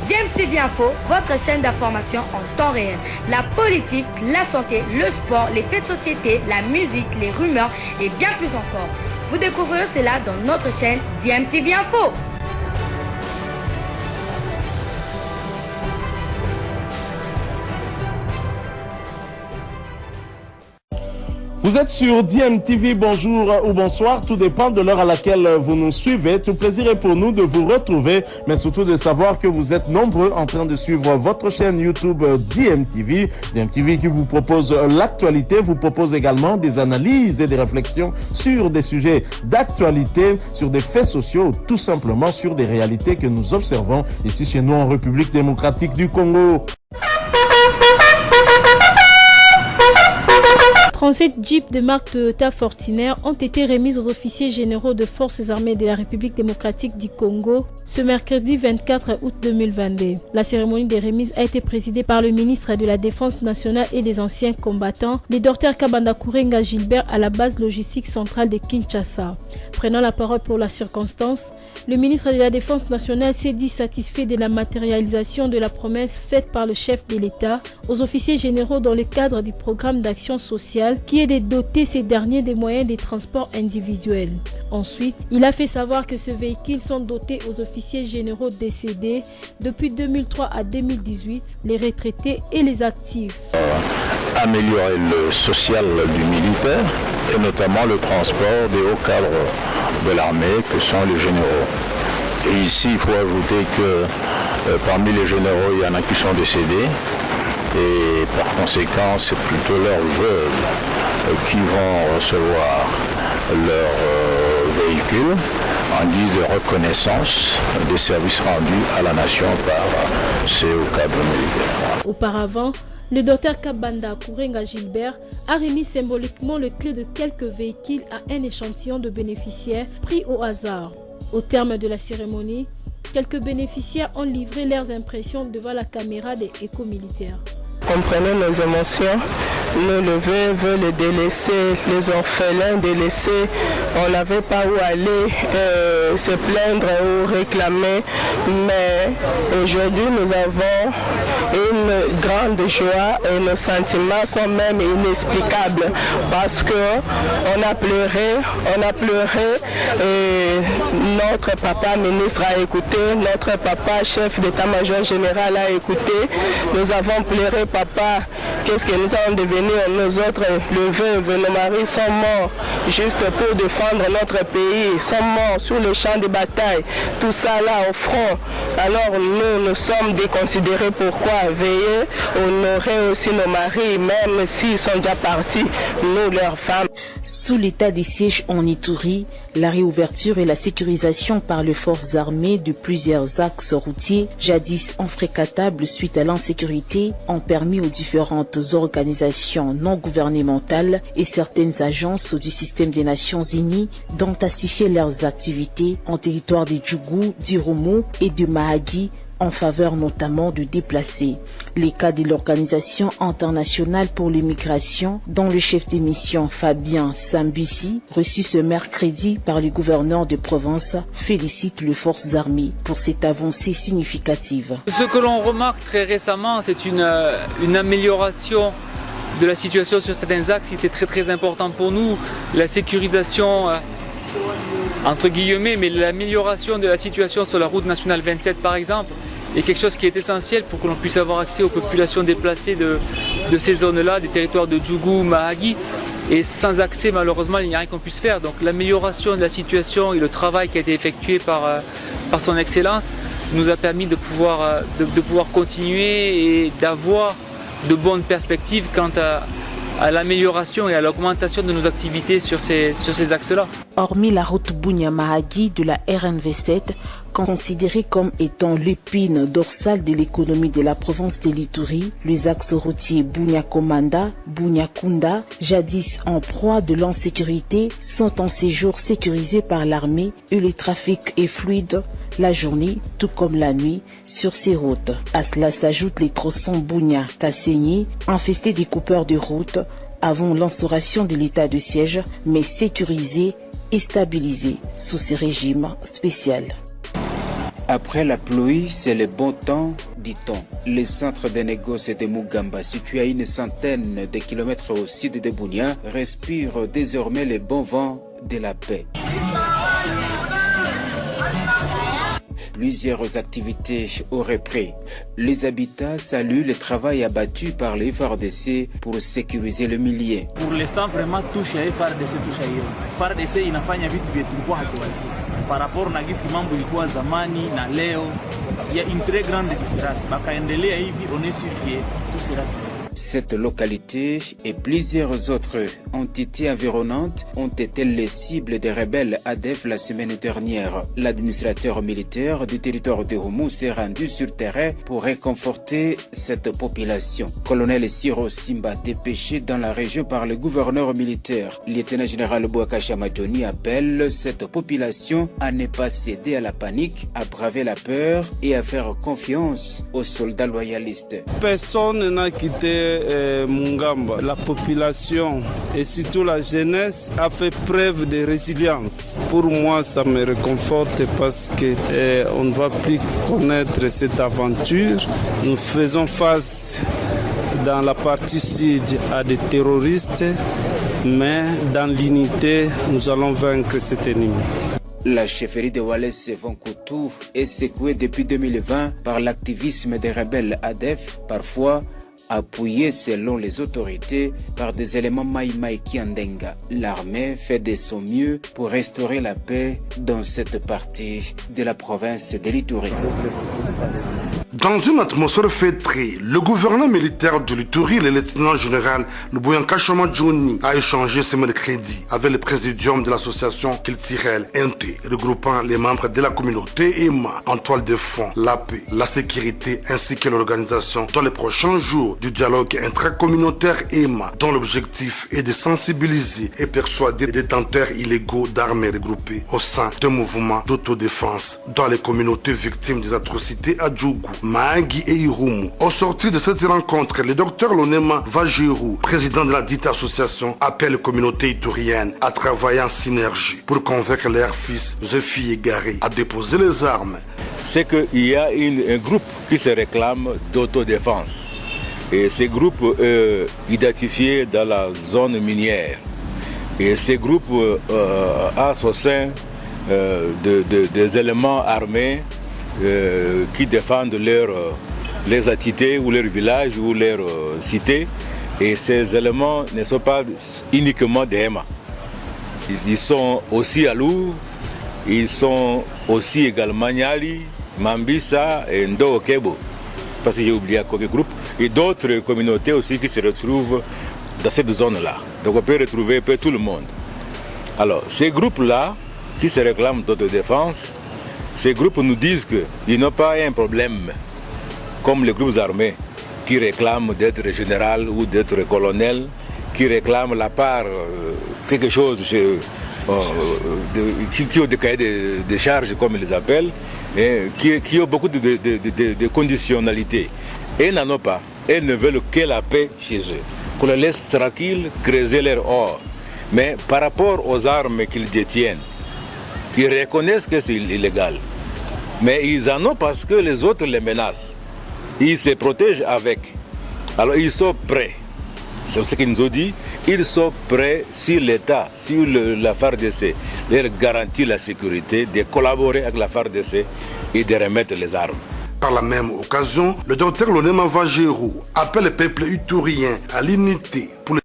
DMTV Info, votre chaîne d'information en temps réel. La politique, la santé, le sport, les faits de société, la musique, les rumeurs et bien plus encore. Vous découvrirez cela dans notre chaîne DMTV Info. Vous êtes sur DMTV, bonjour ou bonsoir, tout dépend de l'heure à laquelle vous nous suivez. Tout plaisir est pour nous de vous retrouver, mais surtout de savoir que vous êtes nombreux en train de suivre votre chaîne YouTube DMTV. DMTV qui vous propose l'actualité, vous propose également des analyses et des réflexions sur des sujets d'actualité, sur des faits sociaux, tout simplement sur des réalités que nous observons ici chez nous en République démocratique du Congo. 37 jeeps de marque Toyota Fortuner ont été remises aux officiers généraux de forces armées de la République démocratique du Congo ce mercredi 24 août 2022. La cérémonie des remises a été présidée par le ministre de la Défense nationale et des anciens combattants, le Dr Kabanda Kourenga Gilbert, à la base logistique centrale de Kinshasa. Prenant la parole pour la circonstance, le ministre de la Défense nationale s'est dit satisfait de la matérialisation de la promesse faite par le chef de l'État aux officiers généraux dans le cadre du programme d'action sociale qui est de doter ces derniers des moyens de transport individuels. Ensuite, il a fait savoir que ces véhicules sont dotés aux officiers généraux décédés depuis 2003 à 2018, les retraités et les actifs. Améliorer le social du militaire et notamment le transport des hauts cadres de l'armée que sont les généraux. Et ici, il faut ajouter que parmi les généraux, il y en a qui sont décédés. Et par conséquent, c'est plutôt leurs veuves qui vont recevoir leur véhicule en guise de reconnaissance des services rendus à la nation par ces hauts cadres militaires. Auparavant, le Dr Kabanda Kourenga Gilbert a remis symboliquement le clé de quelques véhicules à un échantillon de bénéficiaires pris au hasard. Au terme de la cérémonie, quelques bénéficiaires ont livré leurs impressions devant la caméra des éco-militaires. Comprenez nos émotions, nous les veuves, les délaissés, les orphelins délaissés, on n'avait pas où aller se plaindre ou réclamer, mais aujourd'hui nous avons une grande joie et nos sentiments sont même inexplicables parce qu'on a pleuré et notre papa ministre a écouté, notre papa chef d'état-major général a écouté, nous avons pleuré. Papa, qu'est-ce que nous allons devenir nous autres, les veuves, nos maris sont morts juste pour défendre notre pays, sont morts sur les champs de bataille, tout ça là au front. Alors nous sommes déconsidérés. Pourquoi veiller honorer aussi nos maris, même s'ils sont déjà partis, nous leurs femmes. Sous l'état des sièges en Ituri, la réouverture et la sécurisation par les forces armées de plusieurs axes routiers, jadis infréquentables suite à l'insécurité, ont permis aux différentes organisations non gouvernementales et certaines agences du système des Nations Unies d'intensifier leurs activités en territoire de Djougou, d'Irumu et de Mahagi, en faveur notamment de déplacés. Les cas de l'Organisation internationale pour l'immigration, dont le chef de mission Fabien Sambisi, reçu ce mercredi par le gouverneur de province, félicite les forces armées pour cette avancée significative. Ce que l'on remarque très récemment, c'est une amélioration de la situation sur certains axes qui était très important pour nous. La sécurisation entre guillemets, mais l'amélioration de la situation sur la route nationale 27 par exemple est quelque chose qui est essentiel pour que l'on puisse avoir accès aux populations déplacées de ces zones-là, des territoires de Djougou, Mahagi. Et sans accès, malheureusement, il n'y a rien qu'on puisse faire. Donc l'amélioration de la situation et le travail qui a été effectué par son Excellence nous a permis de pouvoir continuer et d'avoir de bonnes perspectives quant à l'amélioration et à l'augmentation de nos activités sur ces axes-là. Hormis la route Bunya-Mahagi de la RNV7, considérée comme étant l'épine dorsale de l'économie de la province de l'Ituri, les axes routiers Bunya-Komanda, Bunya-Kunda, jadis en proie de l'insécurité, sont en séjour sécurisés par l'armée et le trafic est fluide la journée tout comme la nuit sur ces routes. À cela s'ajoutent les tronçons Bunya-Kassenyi, infestés des coupeurs de route avant l'instauration de l'état de siège, mais sécurisés et stabilisés sous ce régime spécial. Après la pluie, c'est le bon temps, dit-on. Le centre de négoce de Mugamba, situé à une centaine de kilomètres au sud de Bunia, respire désormais le bon vent de la paix. Plusieurs activités ont repris. Les habitants saluent le travail abattu par les FARDC pour sécuriser le milieu. Pour l'instant, vraiment, touche à FARDC, touche à hiyo. FARDC inafanya vitu vyetu tulikuwa hatuwezi. Par rapport na gisi mambo ilikuwa zamani na leo, il y a une très grande différence. Bakaendelea hivi, on est sûr que tout sera fini. Cette localité et plusieurs autres entités environnantes ont été les cibles des rebelles ADF la semaine dernière. L'administrateur militaire du territoire de Houmou s'est rendu sur terrain pour réconforter cette population. Colonel Siro Simba, dépêché dans la région par le gouverneur militaire, lieutenant général Bouaka Chamadjoni, appelle cette population à ne pas céder à la panique, à braver la peur et à faire confiance aux soldats loyalistes. Personne n'a quitté Mungamba. La population et surtout la jeunesse a fait preuve de résilience. Pour moi, ça me réconforte parce qu'on ne va plus connaître cette aventure. Nous faisons face dans la partie sud à des terroristes, mais dans l'unité, nous allons vaincre cet ennemi. La chefferie de Wallace Vonkoutou est secouée depuis 2020 par l'activisme des rebelles ADF, parfois appuyé selon les autorités par des éléments Maïmaï Kiandenga. L'armée fait de son mieux pour restaurer la paix dans cette partie de la province de l'Ituri. Dans une atmosphère feutrée, le gouverneur militaire de l'Ituri, le lieutenant général Bouaka Chamadjoni, a échangé ce mercredi avec le présidium de l'association culturelle NT, regroupant les membres de la communauté EMA en toile de fond, la paix, la sécurité ainsi que l'organisation dans les prochains jours du dialogue intracommunautaire EMA, dont l'objectif est de sensibiliser et persuader les détenteurs illégaux d'armes regroupées au sein de mouvements d'autodéfense dans les communautés victimes des atrocités à Djougou, Mahagi et Irumu. Au sortir de cette rencontre, le docteur Lonema Vajirou, président de la dite association, appelle les communautés ituriennes à travailler en synergie pour convaincre leurs fils et filles égarés à déposer les armes. C'est qu'il y a un groupe qui se réclame d'autodéfense. Et ce groupe est identifié dans la zone minière. Et ce groupe a au sein des éléments armés qui défendent leurs entités ou leurs villages ou leurs cités. Et ces éléments ne sont pas uniquement des EMA. Ils sont aussi à Lou, ils sont aussi également Nyali, Mambisa et Ndo Okebo. Parce que j'ai oublié quelques groupes. Et d'autres communautés aussi qui se retrouvent dans cette zone-là. Donc on peut retrouver un peu tout le monde. Alors, ces groupes-là, qui se réclament d'autodéfense, ces groupes nous disent qu'ils n'ont pas un problème, comme les groupes armés, qui réclament d'être général ou d'être colonel, qui réclament la part, quelque chose, qui ont des cahiers de charges, comme ils les appellent, et qui ont beaucoup de conditionnalités. Et n'en ont pas. Elles ne veulent que la paix chez eux. Qu'on les laisse tranquilles, creuser leur or. Mais par rapport aux armes qu'ils détiennent, ils reconnaissent que c'est illégal. Mais ils en ont parce que les autres les menacent. Ils se protègent avec. Alors ils sont prêts. C'est ce qu'ils nous ont dit. Ils sont prêts, si l'État, si la FARDC leur garantit la sécurité, de collaborer avec la FARDC et de remettre les armes. Par la même occasion, le docteur Lonema Vajirou appelle le peuple iturien à l'unité pour